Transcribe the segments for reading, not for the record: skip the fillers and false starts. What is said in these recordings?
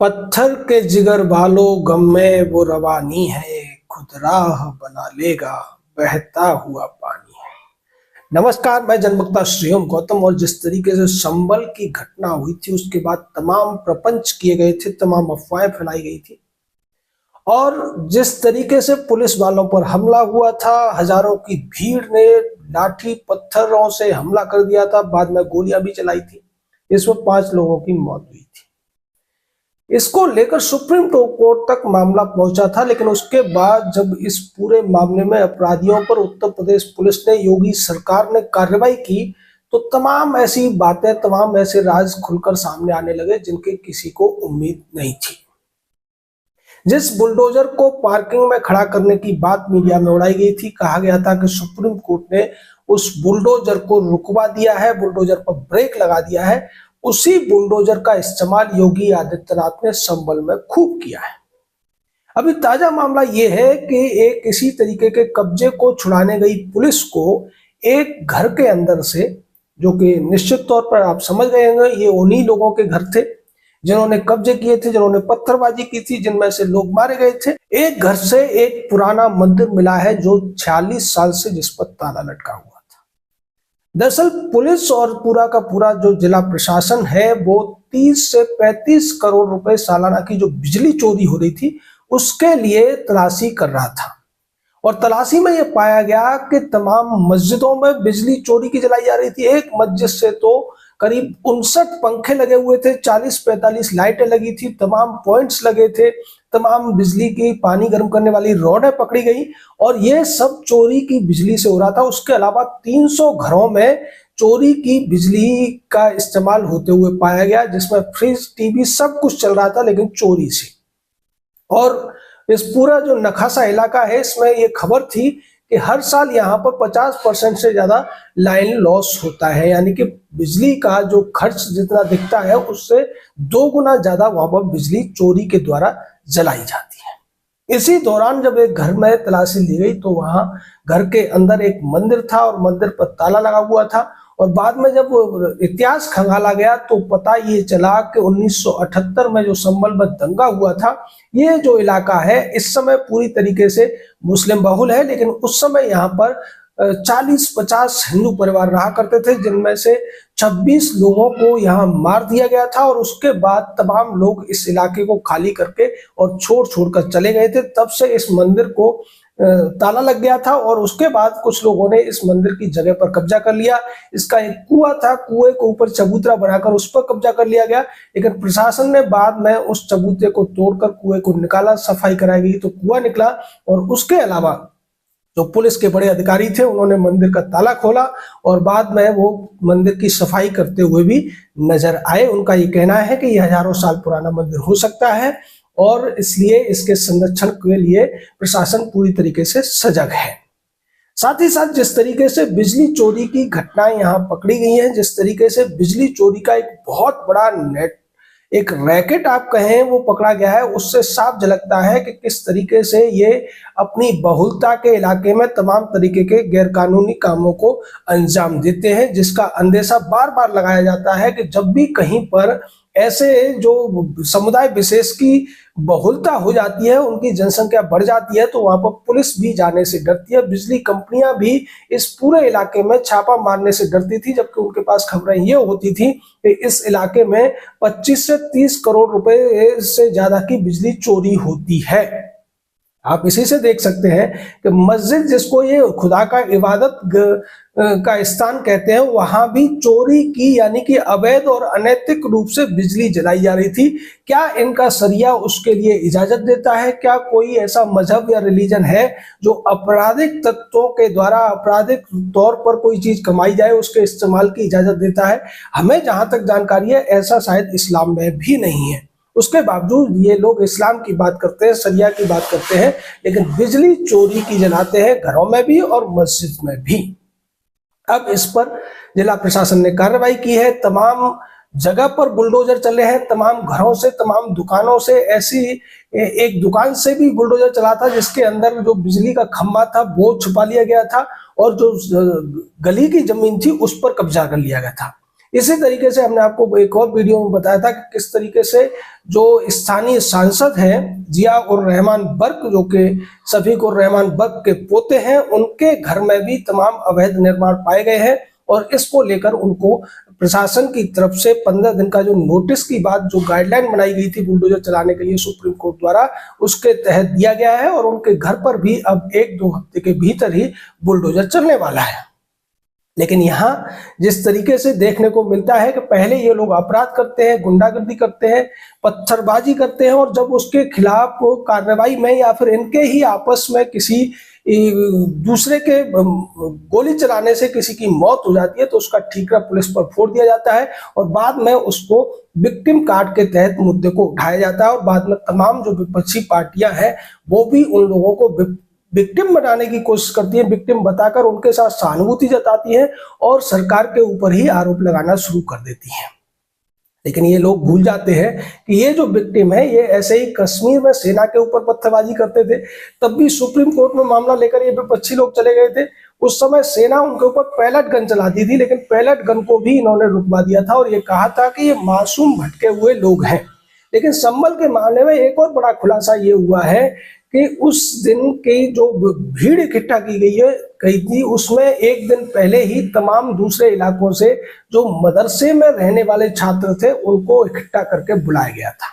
पत्थर के जिगर वालों गम में वो रवानी है, खुद राह बना लेगा बहता हुआ पानी है। नमस्कार, मैं जनमुक्ता श्रीओम गौतम। और जिस तरीके से संभल की घटना हुई थी उसके बाद तमाम प्रपंच किए गए थे, तमाम अफवाहें फैलाई गई थी और जिस तरीके से पुलिस वालों पर हमला हुआ था, हजारों की भीड़ ने लाठी पत्थरों से हमला कर दिया था, बाद में गोलियां भी चलाई थी। इसमें 5 लोगों की मौत हुई थी। इसको लेकर सुप्रीम कोर्ट तक मामला पहुंचा था, लेकिन उसके बाद जब इस पूरे मामले में अपराधियों पर उत्तर प्रदेश पुलिस ने, योगी सरकार ने कार्रवाई की, तो तमाम ऐसी बातें, तमाम ऐसे राज खुलकर सामने आने लगे जिनके किसी को उम्मीद नहीं थी। जिस बुलडोजर को पार्किंग में खड़ा करने की बात मीडिया में उड़ाई गई थी, कहा गया था कि सुप्रीम कोर्ट ने उस बुलडोजर को रुकवा दिया है, बुलडोजर पर ब्रेक लगा दिया है। उसी बुलडोजर का इस्तेमाल योगी आदित्यनाथ ने संभल में खूब किया है। अभी ताजा मामला यह है कि एक इसी तरीके के कब्जे को छुड़ाने गई पुलिस को एक घर के अंदर से, जो कि निश्चित तौर पर आप समझ गए होंगे ये उन्हीं लोगों के घर थे जिन्होंने कब्जे किए थे, जिन्होंने पत्थरबाजी की थी, जिनमें से लोग मारे गए थे। एक घर से एक पुराना मंदिर मिला है जो 46 साल से जिस पर ताला लटका हुआ। दरअसल पुलिस और पूरा का पूरा जो जिला प्रशासन है वो 30 से 35 करोड़ रुपए सालाना की जो बिजली चोरी हो रही थी उसके लिए तलाशी कर रहा था। और तलाशी में यह पाया गया कि तमाम मस्जिदों में बिजली चोरी की जलाई जा रही थी। एक मस्जिद से तो करीब 59 पंखे लगे हुए थे, 40-45 लाइटें लगी थी, तमाम पॉइंट्स लगे थे, तमाम बिजली की पानी गर्म करने वाली रॉडें पकड़ी गई और ये सब चोरी की बिजली से हो रहा था। उसके अलावा 300 घरों में चोरी की बिजली का इस्तेमाल होते हुए पाया गया, जिसमें फ्रिज, टीवी सब कुछ चल रहा था, लेकिन चोरी से। और इस पूरा जो नखासा इलाका है, इसमें ये खबर थी कि हर साल यहाँ पर 50% से ज्यादा लाइन लॉस होता है, यानी कि बिजली का जो खर्च जितना दिखता है उससे 2 गुना ज्यादा वहां पर बिजली चोरी के द्वारा जलाई जाती है। इसी दौरान जब एक घर में तलाशी ली गई तो वहां घर के अंदर एक मंदिर था और मंदिर पर ताला लगा हुआ था। और बाद में जब इतिहास खंगाला गया तो पता ये चला कि 1978 में जो संभल में दंगा हुआ था, ये जो इलाका है इस समय पूरी तरीके से मुस्लिम बहुल है, लेकिन उस समय यहाँ पर 40-50 हिंदू परिवार रहा करते थे, जिनमें से 26 लोगों को यहाँ मार दिया गया था। और उसके बाद तमाम लोग इस इलाके को खाली करके और छोड़ कर चले गए थे। तब से इस मंदिर को ताला लग गया था और उसके बाद कुछ लोगों ने इस मंदिर की जगह पर कब्जा कर लिया। इसका एक कुआं था, कुएं के ऊपर चबूतरा बनाकर उस पर कब्जा कर लिया गया, लेकिन प्रशासन ने बाद में उस चबूतरे को तोड़कर कुएं को निकाला, सफाई कराई गई तो कुआं निकला। और उसके अलावा जो पुलिस के बड़े अधिकारी थे उन्होंने मंदिर का ताला खोला और बाद में वो मंदिर की सफाई करते हुए भी नजर आए। उनका ये कहना है कि यह हजारों साल पुराना मंदिर हो सकता है और इसलिए इसके संरक्षण के लिए प्रशासन पूरी तरीके से सजग है। साथ ही साथ जिस तरीके से बिजली चोरी की घटनाएं यहाँ पकड़ी गई हैं, जिस तरीके से बिजली चोरी का एक बहुत बड़ा एक रैकेट आप कहें वो पकड़ा गया है, उससे साफ झलकता है कि किस तरीके से ये अपनी बहुलता के इलाके में तमाम तरीके के गैरकानूनी कामों को अंजाम देते हैं, जिसका अंदेशा बार बार लगाया जाता है कि जब भी कहीं पर ऐसे जो समुदाय विशेष की बहुलता हो जाती है, उनकी जनसंख्या बढ़ जाती है, तो वहां पर पुलिस भी जाने से डरती है। बिजली कंपनियां भी इस पूरे इलाके में छापा मारने से डरती थी, जबकि उनके पास खबरें ये होती थी कि इस इलाके में 25 से 30 करोड़ रुपए से ज्यादा की बिजली चोरी होती है। आप इसी से देख सकते हैं कि मस्जिद, जिसको ये खुदा का इबादत का स्थान कहते हैं, वहां भी चोरी की, यानी कि अवैध और अनैतिक रूप से बिजली जलाई जा रही थी। क्या इनका शरिया उसके लिए इजाजत देता है? क्या कोई ऐसा मजहब या रिलीजन है जो आपराधिक तत्वों के द्वारा आपराधिक तौर पर कोई चीज कमाई जाए उसके इस्तेमाल की इजाजत देता है? हमें जहां तक जानकारी है ऐसा शायद इस्लाम में भी नहीं है। उसके बावजूद ये लोग इस्लाम की बात करते हैं, शरिया की बात करते हैं, लेकिन बिजली चोरी की जलाते हैं, घरों में भी और मस्जिद में भी। अब इस पर जिला प्रशासन ने कार्रवाई की है, तमाम जगह पर बुलडोजर चले हैं, तमाम घरों से, तमाम दुकानों से। ऐसी एक दुकान से भी बुलडोजर चला था जिसके अंदर जो बिजली का खंभा था वो छुपा लिया गया था और जो गली की जमीन थी उस पर कब्जा कर लिया गया था। इसी तरीके से हमने आपको एक और वीडियो में बताया था कि किस तरीके से जो स्थानीय सांसद हैं जिया उर रहमान बर्क, जो कि शफीक उर रहमान बर्क के पोते हैं, उनके घर में भी तमाम अवैध निर्माण पाए गए हैं और इसको लेकर उनको प्रशासन की तरफ से 15 दिन का जो नोटिस की बात, जो गाइडलाइन बनाई गई थी बुलडोजर चलाने के लिए सुप्रीम कोर्ट द्वारा, उसके तहत दिया गया है और उनके घर पर भी अब 1-2 हफ्ते के भीतर ही बुलडोजर चलने वाला है। लेकिन यहाँ जिस तरीके से देखने को मिलता है कि पहले ये लोग अपराध करते हैं, गुंडागर्दी करते हैं, पत्थरबाजी करते हैं और जब उसके खिलाफ कार्रवाई में या फिर इनके ही आपस में किसी दूसरे के गोली चलाने से किसी की मौत हो जाती है तो उसका ठीकरा पुलिस पर फोड़ दिया जाता है और बाद में उसको विक्टिम कार्ड के तहत मुद्दे को उठाया जाता है और बाद में तमाम जो विपक्षी पार्टियां हैं वो भी उन लोगों को विक्टिम बनाने की कोशिश करती है, विक्टिम बताकर उनके साथ सहानुभूति जताती है और सरकार के ऊपर ही आरोप लगाना शुरू कर देती है। लेकिन ये लोग भूल जाते हैं कि ये जो विक्टिम है ये ऐसे ही कश्मीर में सेना के ऊपर पत्थरबाजी करते थे, तब भी सुप्रीम कोर्ट में मामला लेकर ये विपक्षी लोग चले गए थे। उस समय सेना उनके ऊपर पैलेट गन चलाती थी, लेकिन पैलेट गन को भी इन्होंने रुकवा दिया था और ये कहा था कि ये मासूम भटके हुए लोग हैं। लेकिन संभल के मामले में एक और बड़ा खुलासा ये हुआ है कि उस दिन की जो भीड़ इकट्ठा की गई थी उसमें एक दिन पहले ही तमाम दूसरे इलाकों से जो मदरसे में रहने वाले छात्र थे उनको इकट्ठा करके बुलाया गया था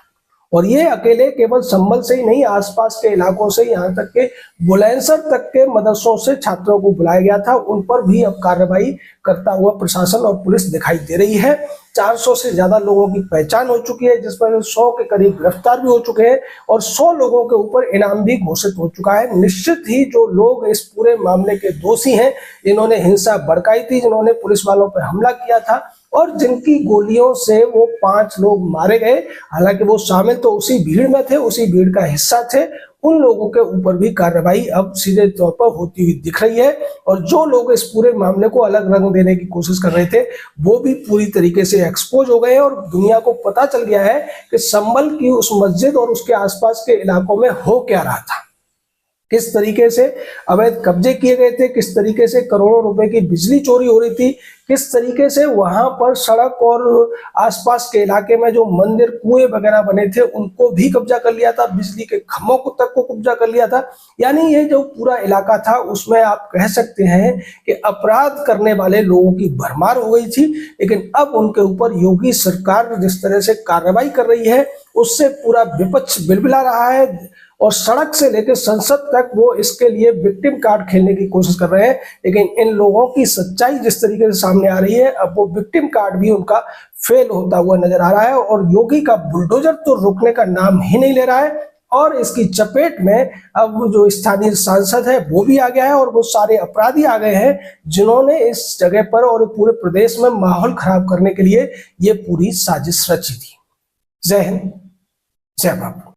और ये अकेले केवल संभल से ही नहीं, आसपास के इलाकों से, यहाँ तक के बुलंदशहर तक के मदरसों से छात्रों को बुलाया गया था। उन पर भी अब कार्रवाई करता हुआ प्रशासन और पुलिस दिखाई दे रही है। 400 से ज्यादा लोगों की पहचान हो चुकी है, जिसमें 100 के करीब गिरफ्तार भी हो चुके हैं और 100 लोगों के ऊपर इनाम भी घोषित हो चुका है। निश्चित ही जो लोग इस पूरे मामले के दोषी हैं, जिन्होंने हिंसा भड़काई थी, जिन्होंने पुलिस वालों पर हमला किया था और जिनकी गोलियों से वो 5 लोग मारे गए, हालांकि वो शामिल तो उसी भीड़ में थे, उसी भीड़ का हिस्सा थे, उन लोगों के ऊपर भी कार्रवाई अब सीधे तौर पर होती हुई दिख रही है और जो लोग इस पूरे मामले को अलग रंग देने की कोशिश कर रहे थे वो भी पूरी तरीके से एक्सपोज हो गए हैं और दुनिया को पता चल गया है कि संभल की उस मस्जिद और उसके आसपास के इलाकों में हो क्या रहा था, किस तरीके से अवैध कब्जे किए गए थे, किस तरीके से करोड़ों रुपए की बिजली चोरी हो रही थी, किस तरीके से वहां पर सड़क और आसपास के इलाके में जो मंदिर, कुएं वगैरह बने थे उनको भी कब्जा कर लिया था, बिजली के खंभों को तक को कब्जा कर लिया था। यानी ये जो पूरा इलाका था उसमें आप कह सकते हैं कि अपराध करने वाले लोगों की भरमार हो गई थी। लेकिन अब उनके ऊपर योगी सरकार जिस तरह से कार्रवाई कर रही है उससे पूरा विपक्ष बिलबिला रहा है और सड़क से लेकर संसद तक वो इसके लिए विक्टिम कार्ड खेलने की कोशिश कर रहे हैं। लेकिन इन लोगों की सच्चाई जिस तरीके से सामने आ रही है, अब वो विक्टिम कार्ड भी उनका फेल होता हुआ नजर आ रहा है और योगी का बुलडोजर तो रुकने का नाम ही नहीं ले रहा है और इसकी चपेट में अब जो स्थानीय सांसद है वो भी आ गया है और वो सारे अपराधी आ गए हैं जिन्होंने इस जगह पर और पूरे प्रदेश में माहौल खराब करने के लिए ये पूरी साजिश रची थी। जय हिंद, जय भारत।